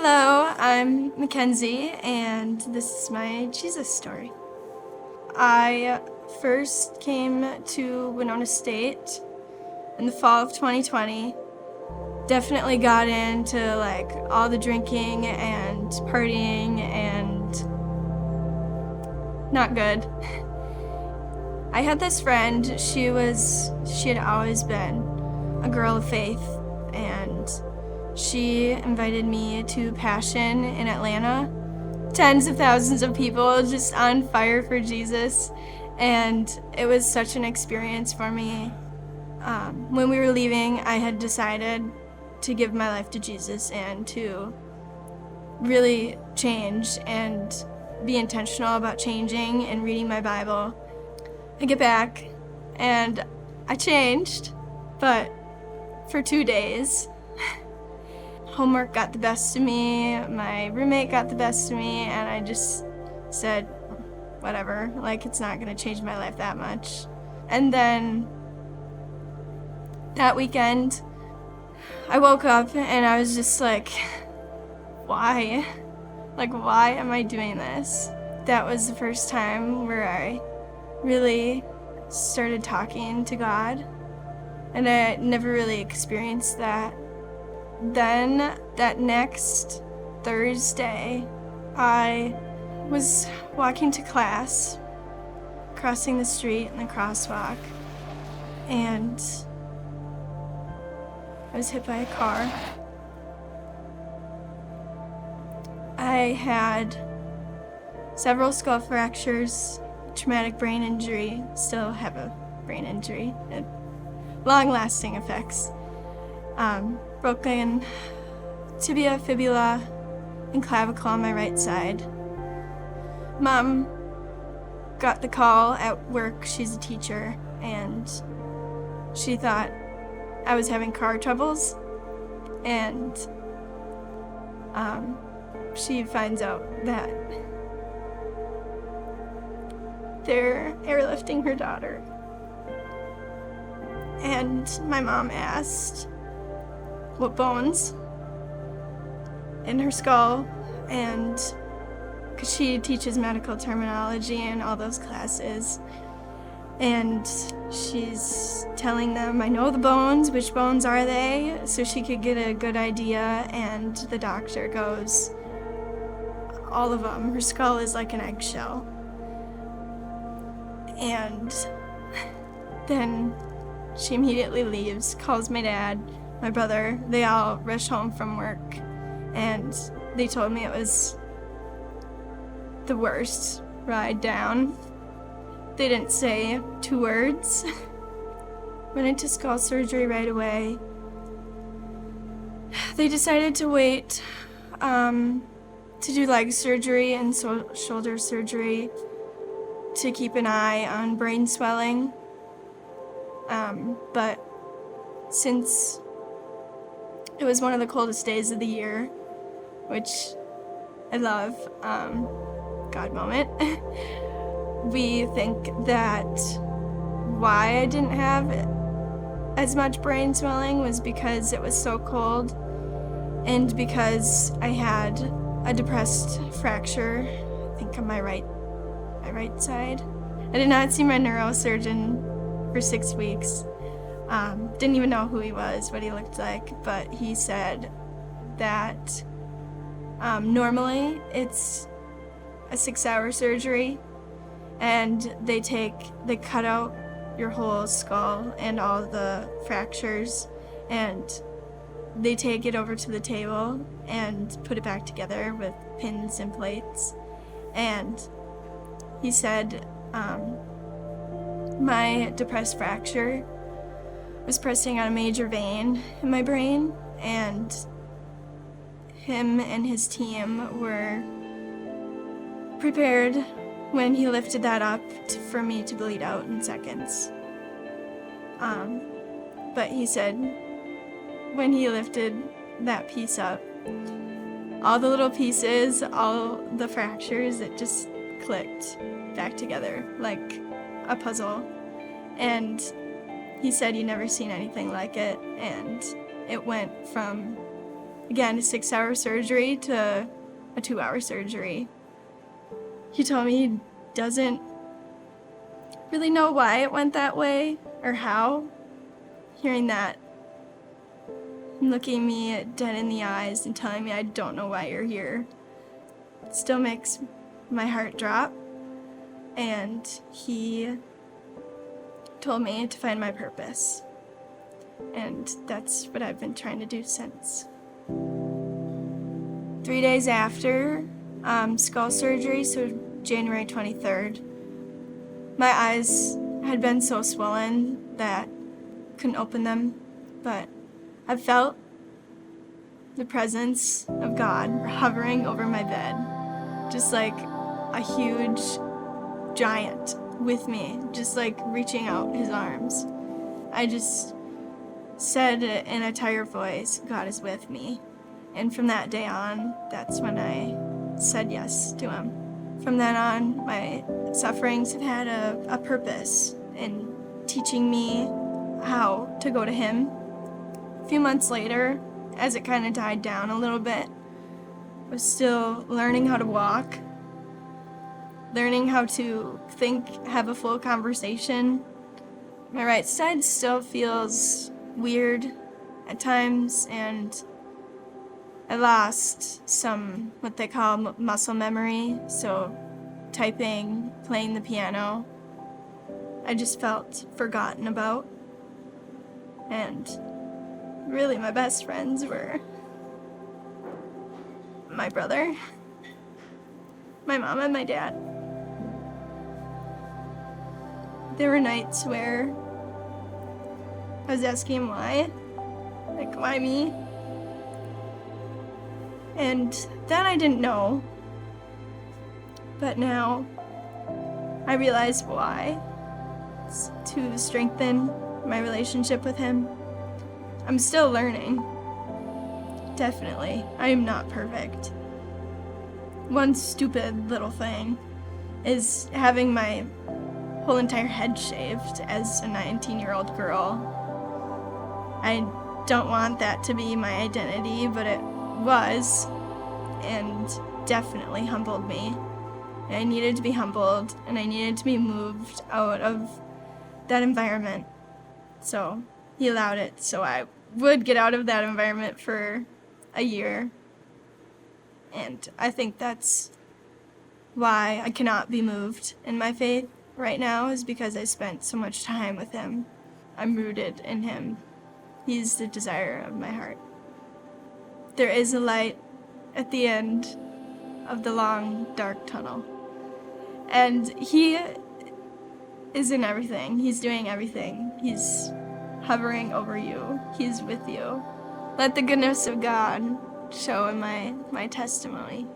Hello, I'm Mackenzie, and this is my Jesus story. I first came to Winona State in the fall of 2020. Definitely got into all the drinking and partying and not good. I had this friend, she had always been a girl of faith, and she invited me to Passion in Atlanta. Tens of thousands of people just on fire for Jesus, and it was such an experience for me. When we were leaving, I had decided to give my life to Jesus and to really change and be intentional about changing and reading my Bible. I get back and I changed, but for 2 days. Homework got the best of me, my roommate got the best of me, and I just said, whatever, it's not gonna change my life that much. And then that weekend, I woke up and I was just why? Why am I doing this? That was the first time where I really started talking to God, and I never really experienced that. Then that next Thursday, I was walking to class, crossing the street in the crosswalk, and I was hit by a car. I had several skull fractures, traumatic brain injury, still have a brain injury, and long-lasting effects. Broken tibia, fibula, and clavicle on my right side. Mom got the call at work, she's a teacher, and she thought I was having car troubles, and she finds out that they're airlifting her daughter. And my mom asked what bones in her skull, and because she teaches medical terminology in all those classes, and she's telling them, I know the bones, which bones are they, so she could get a good idea. And the doctor goes, all of them. Her skull is like an eggshell. And then she immediately leaves, calls my dad, my brother. They all rush home from work, and they told me it was the worst ride down. They didn't say 2 words. Went into skull surgery right away. They decided to wait to do leg surgery and shoulder surgery to keep an eye on brain swelling. But since it was one of the coldest days of the year, which I love, God moment, we think that why I didn't have as much brain swelling was because it was so cold, and because I had a depressed fracture, I think on my right side. I did not see my neurosurgeon for 6 weeks. Didn't even know who he was, what he looked like, but he said that normally it's a 6-hour surgery, and they cut out your whole skull and all the fractures, and they take it over to the table and put it back together with pins and plates. And he said my depressed fracture was pressing on a major vein in my brain, and him and his team were prepared when he lifted that up for me to bleed out in seconds. But he said when he lifted that piece up, all the little pieces, all the fractures, it just clicked back together like a puzzle. And he said he'd never seen anything like it, and it went from again, a 6-hour surgery to a 2-hour surgery. He told me he doesn't really know why it went that way or how. Hearing that, looking me dead in the eyes and telling me I don't know why you're here, still makes my heart drop. And he told me to find my purpose. And that's what I've been trying to do since. 3 days after skull surgery, so January 23rd, my eyes had been so swollen that I couldn't open them, but I felt the presence of God hovering over my bed, just like a huge giant with me, just like reaching out his arms. I just said in a tired voice, God is with me. And from that day on, that's when I said yes to him. From then on, my sufferings have had a purpose in teaching me how to go to him. A few months later, as it kind of died down a little bit, I was still learning how to walk, learning how to think, have a full conversation. My right side still feels weird at times, and I lost some what they call muscle memory, so typing, playing the piano, I just felt forgotten about. And really my best friends were my brother, my mom, and my dad. There were nights where I was asking him why, like, why me? And then I didn't know, but now I realize why. It's to strengthen my relationship with him. I'm still learning, definitely. I am not perfect. One stupid little thing is having my whole entire head shaved as a 19-year-old girl. I don't want that to be my identity, but it was, and definitely humbled me. And I needed to be humbled, and I needed to be moved out of that environment. So he allowed it, so I would get out of that environment for a year. And I think that's why I cannot be moved in my faith right now, is because I spent so much time with him. I'm rooted in him. He's the desire of my heart. There is a light at the end of the long, dark tunnel. And he is in everything. He's doing everything. He's hovering over you. He's with you. Let the goodness of God show in my testimony.